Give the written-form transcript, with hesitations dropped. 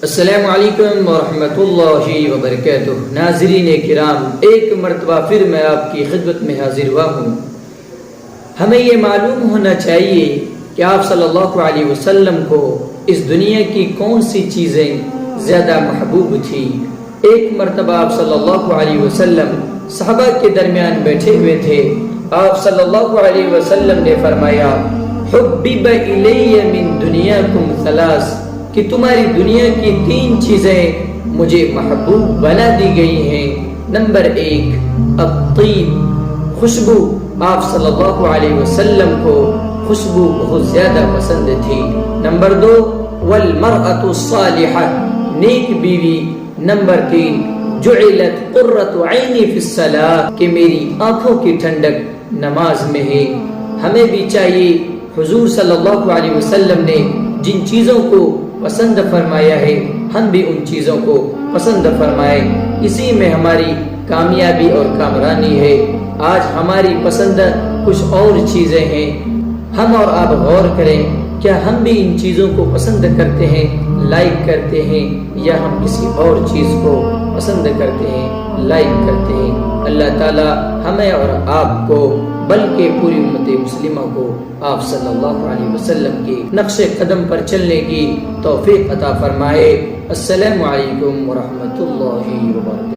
السلام علیکم ورحمۃ اللہ وبرکاتہ۔ ناظرین کرام، ایک مرتبہ پھر میں آپ کی خدمت میں حاضر ہوا ہوں۔ ہمیں یہ معلوم ہونا چاہیے کہ آپ صلی اللہ علیہ وسلم کو اس دنیا کی کون سی چیزیں زیادہ محبوب تھی۔ ایک مرتبہ آپ صلی اللہ علیہ وسلم صحابہ کے درمیان بیٹھے ہوئے تھے۔ آپ صلی اللہ علیہ وسلم نے فرمایا، حبب الی من دنیاکم ثلاث، کہ تمہاری دنیا کی 3 چیزیں مجھے محبوب بنا دی گئی ہیں۔ نمبر 1 الطیب، خوشبو۔ آپ صلی اللہ علیہ وسلم کو خوشبو بہت زیادہ پسند تھی۔ نمبر 2 والمرأة الصالحہ، نیک بیوی۔ نمبر 3 جعلت قرۃ عینی فی الصلاۃ، کہ میری آنکھوں کی ٹھنڈک نماز میں ہے۔ ہمیں بھی چاہیے حضور صلی اللہ علیہ وسلم نے جن چیزوں کو پسند فرمایا ہے ہم بھی ان چیزوں کو پسند فرمائیں، اسی میں ہماری کامیابی اور کامرانی ہے۔ آج ہماری پسند کچھ اور چیزیں ہیں، ہم اور آپ غور کریں، کیا ہم بھی ان چیزوں کو پسند کرتے ہیں، لائک کرتے ہیں، یا ہم کسی اور چیز کو پسند کرتے ہیں، لائک کرتے ہیں؟ اللہ تعالی ہمیں اور آپ کو، بلکہ پوری امت مسلمہ کو آپ صلی اللہ علیہ وسلم کے نقش قدم پر چلنے کی توفیق عطا فرمائے۔ السلام علیکم ورحمۃ اللہ وبرکاتہ۔